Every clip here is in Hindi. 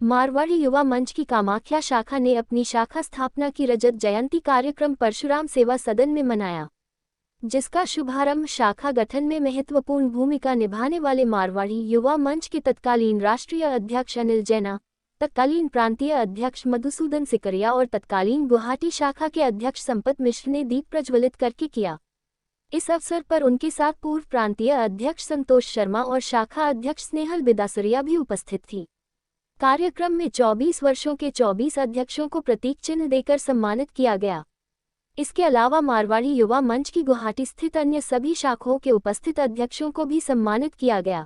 मारवाड़ी युवा मंच की कामाख्या शाखा ने अपनी शाखा स्थापना की रजत जयंती कार्यक्रम परशुराम सेवा सदन में मनाया, जिसका शुभारंभ शाखा गठन में महत्वपूर्ण भूमिका निभाने वाले मारवाड़ी युवा मंच के तत्कालीन राष्ट्रीय अध्यक्ष अनिल जैना, तत्कालीन प्रांतीय अध्यक्ष मधुसूदन सिकरिया और तत्कालीन गुवाहाटी शाखा के अध्यक्ष संपत मिश्र ने दीप प्रज्वलित करके किया। इस अवसर पर उनके साथ पूर्व प्रांतीय अध्यक्ष संतोष शर्मा और शाखा अध्यक्ष स्नेहल बिदासुरिया भी उपस्थित थी। कार्यक्रम में 24 वर्षों के 24 अध्यक्षों को प्रतीक चिन्ह देकर सम्मानित किया गया। इसके अलावा मारवाड़ी युवा मंच की गुवाहाटी स्थित अन्य सभी शाखाओं के उपस्थित अध्यक्षों को भी सम्मानित किया गया।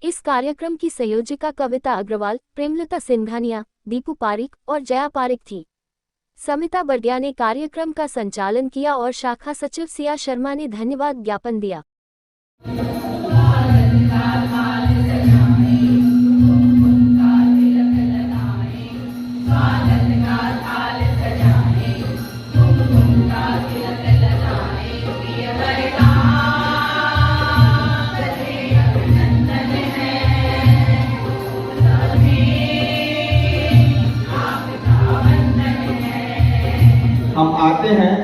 इस कार्यक्रम की संयोजिका कविता अग्रवाल, प्रेमलता सिंघानिया, दीपू पारिक और जया पारिक थी। समिता बर्डिया ने कार्यक्रम का संचालन किया और शाखा सचिव सिया शर्मा ने धन्यवाद ज्ञापन दिया। हम आते हैं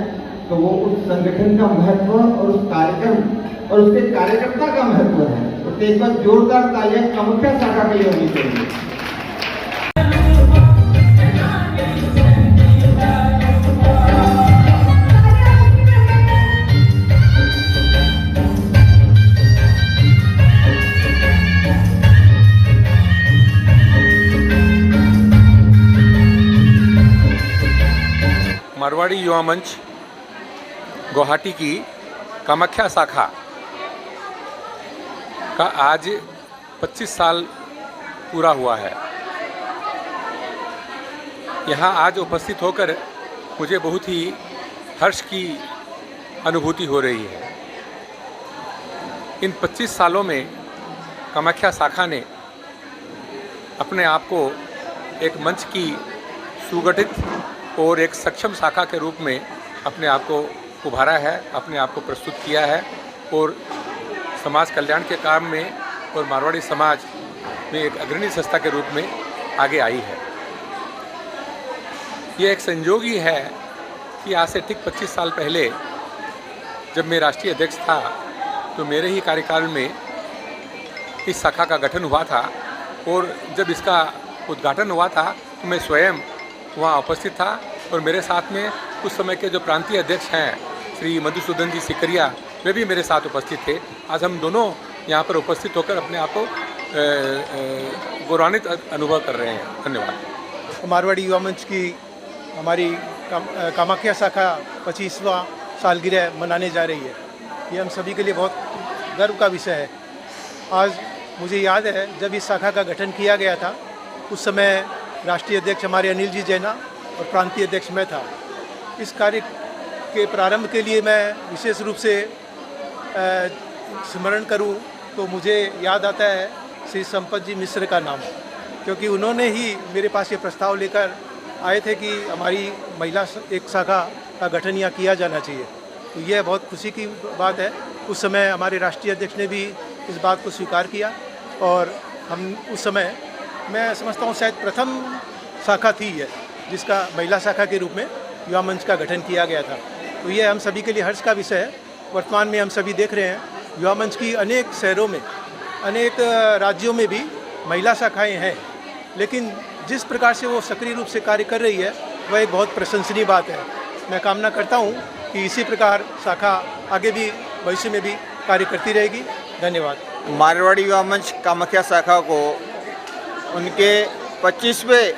तो वो उस संगठन का महत्व और उस कार्यक्रम और उसके कार्यकर्ता का महत्व है। तो एक बार जोरदार तालियां कामाख्या शाखा के लिए होनी चाहिए। मारवाड़ी युवा मंच गुवाहाटी की कामाख्या शाखा का आज 25 साल पूरा हुआ है। यहाँ आज उपस्थित होकर मुझे बहुत ही हर्ष की अनुभूति हो रही है। इन 25 सालों में कामाख्या शाखा ने अपने आप को एक मंच की सुगठित और एक सक्षम शाखा के रूप में अपने आप को उभारा है, अपने आप को प्रस्तुत किया है और समाज कल्याण के काम में और मारवाड़ी समाज में एक अग्रणी संस्था के रूप में आगे आई है। ये एक संयोग ही है कि आज से ठीक 25 साल पहले जब मैं राष्ट्रीय अध्यक्ष था तो मेरे ही कार्यकाल में इस शाखा का गठन हुआ था और जब इसका उद्घाटन हुआ था तो मैं स्वयं वहाँ उपस्थित था और मेरे साथ में उस समय के जो प्रांतीय अध्यक्ष हैं श्री मधुसूदन जी सिकरिया, वे भी मेरे साथ उपस्थित थे। आज हम दोनों यहाँ पर उपस्थित होकर अपने आप को गौरवान्वित अनुभव कर रहे हैं। धन्यवाद। मारवाड़ी युवा मंच की हमारी कामाख्या शाखा 25वां सालगिरह मनाने जा रही है। ये हम सभी के लिए बहुत गर्व का विषय है। आज मुझे याद है जब इस शाखा का गठन किया गया था उस समय राष्ट्रीय अध्यक्ष हमारे अनिल जी जैना और प्रांतीय अध्यक्ष मैं था। इस कार्य के प्रारंभ के लिए मैं विशेष रूप से स्मरण करूं तो मुझे याद आता है श्री संपत जी मिश्र का नाम, क्योंकि उन्होंने ही मेरे पास ये प्रस्ताव लेकर आए थे कि हमारी महिला एक शाखा का गठन यहाँ किया जाना चाहिए। तो यह बहुत खुशी की बात है। उस समय हमारे राष्ट्रीय अध्यक्ष ने भी इस बात को स्वीकार किया और हम उस समय, मैं समझता हूँ शायद प्रथम शाखा थी यह जिसका महिला शाखा के रूप में युवा मंच का गठन किया गया था। तो ये हम सभी के लिए हर्ष का विषय है। वर्तमान में हम सभी देख रहे हैं युवा मंच की अनेक शहरों में, अनेक राज्यों में भी महिला शाखाएं हैं, लेकिन जिस प्रकार से वो सक्रिय रूप से कार्य कर रही है वह एक बहुत प्रशंसनीय बात है। मैं कामना करता हूँ कि इसी प्रकार शाखा आगे भी भविष्य में भी कार्य करती रहेगी। धन्यवाद। मारवाड़ी युवा मंच कामाख्या शाखा को उनके 25वें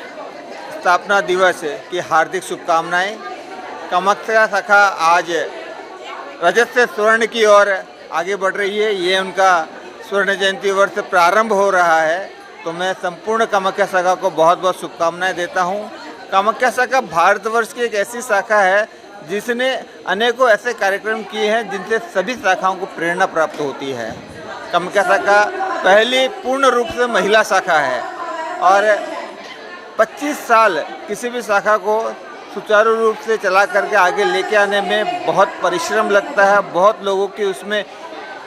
स्थापना दिवस की हार्दिक शुभकामनाएं। कामाख्या शाखा आज रजत से स्वर्ण की ओर आगे बढ़ रही है। ये उनका स्वर्ण जयंती वर्ष प्रारंभ हो रहा है, तो मैं संपूर्ण कामाख्या शाखा को बहुत बहुत शुभकामनाएं देता हूं। कामाख्या शाखा भारतवर्ष की एक ऐसी शाखा है जिसने अनेकों ऐसे कार्यक्रम किए हैं जिनसे सभी शाखाओं को प्रेरणा प्राप्त होती है। कामाख्या शाखा पहली पूर्ण रूप से महिला शाखा है और 25 साल किसी भी शाखा को सुचारू रूप से चला करके आगे लेके आने में बहुत परिश्रम लगता है, बहुत लोगों की उसमें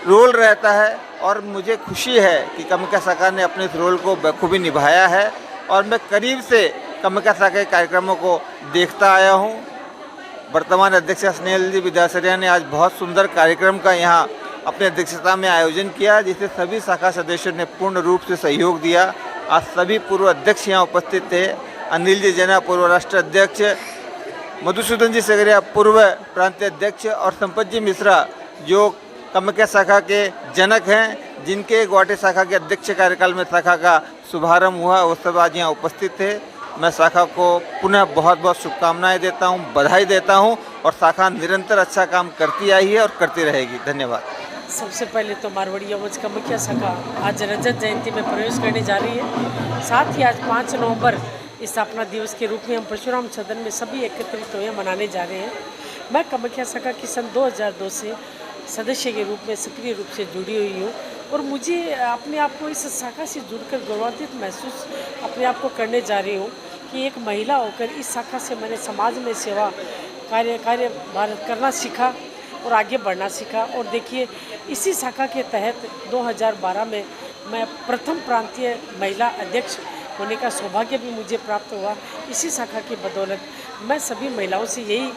रोल रहता है और मुझे खुशी है कि कामाख्या शाखा ने अपने इस रोल को बखूबी निभाया है और मैं करीब से कामाख्या शाखा के कार्यक्रमों को देखता आया हूँ। वर्तमान अध्यक्ष स्नेहल जी विद्यासागर ने आज बहुत सुंदर कार्यक्रम का यहाँ अपने अध्यक्षता में आयोजन किया, जिसे सभी शाखा सदस्यों ने पूर्ण रूप से सहयोग दिया। आज सभी पूर्व अध्यक्ष यहाँ उपस्थित थे। अनिल जी जना पूर्व राष्ट्र अध्यक्ष, मधुसूदन जी सगरिया पूर्व प्रांतीय अध्यक्ष और संपत जी मिश्रा जो कामाख्या शाखा के जनक हैं, जिनके गुवाहाटी शाखा के अध्यक्ष कार्यकाल में शाखा का शुभारंभ हुआ, वो सब आज यहाँ उपस्थित थे। मैं शाखा को पुनः बहुत बहुत शुभकामनाएं देता हूँ, बधाई देता हूँ और शाखा निरंतर अच्छा काम करती आई है और करती रहेगी। धन्यवाद। सबसे पहले तो मारवाड़ी यवज कामाख्या शाखा आज रजत जयंती में प्रवेश करने जा रही है। साथ ही आज 5 नवंबर स्थापना दिवस के रूप में हम परशुराम सदन में सभी एकत्रित हुए मनाने जा रहे हैं। मैं कामाख्या शाखा की सन 2002 से सदस्य के रूप में सक्रिय रूप से जुड़ी हुई हूँ और मुझे अपने आप को इस शाखा से जुड़कर गौरवान्वित महसूस अपने आप को करने जा रही हूँ कि एक महिला होकर इस शाखा से मैंने समाज में सेवा कार्य भारत करना सीखा और आगे बढ़ना सीखा। और देखिए, इसी शाखा के तहत 2012 में मैं प्रथम प्रांतीय महिला अध्यक्ष होने का सौभाग्य भी मुझे प्राप्त हुआ। इसी शाखा की बदौलत मैं सभी महिलाओं से यही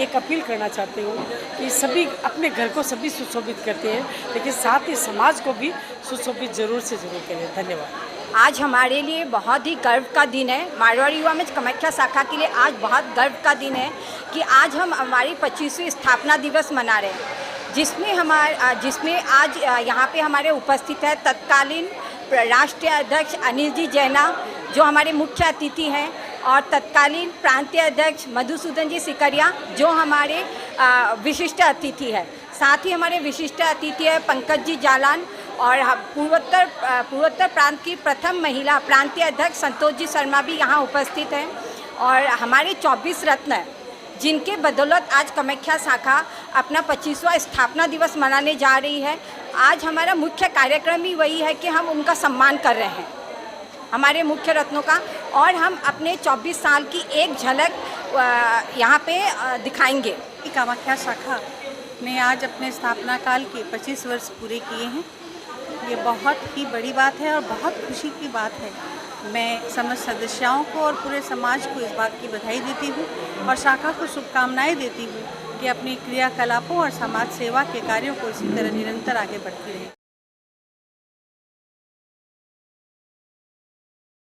एक अपील करना चाहती हूँ कि सभी अपने घर को सभी सुशोभित करते हैं, लेकिन साथ ही समाज को भी सुशोभित जरूर से जरूर करें। धन्यवाद। आज हमारे लिए बहुत ही गर्व का दिन है। मारवाड़ी युवा मंच कामाख्या शाखा के लिए आज बहुत गर्व का दिन है कि आज हम हमारी 25वीं स्थापना दिवस मना रहे हैं, जिसमें आज यहाँ पे हमारे उपस्थित है तत्कालीन राष्ट्रीय अध्यक्ष अनिल जी जैना जो हमारे मुख्य अतिथि हैं, और तत्कालीन प्रांतीय अध्यक्ष मधुसूदन जी सिकरिया जो हमारे विशिष्ट अतिथि है। साथ ही हमारे विशिष्ट अतिथि है पंकज जी जालान और पूर्वोत्तर प्रांत की प्रथम महिला प्रांतीय अध्यक्ष संतोष जी शर्मा भी यहाँ उपस्थित हैं। और हमारे 24 रत्न जिनके बदौलत आज कामाख्या शाखा अपना 25वां स्थापना दिवस मनाने जा रही है। आज हमारा मुख्य कार्यक्रम ही वही है कि हम उनका सम्मान कर रहे हैं, हमारे मुख्य रत्नों का, और हम अपने 24 साल की एक झलक यहाँ पे दिखाएंगे। कामाख्या शाखा ने आज अपने स्थापना काल के 25 वर्ष पूरे किए हैं। ये बहुत ही बड़ी बात है और बहुत खुशी की बात है। मैं समस्त सदस्यों को और पूरे समाज को इस बात की बधाई देती हूँ और शाखा को शुभकामनाएं देती हूँ कि अपनी क्रियाकलापों और समाज सेवा के कार्यों को इसी तरह निरंतर आगे बढ़ती रहे।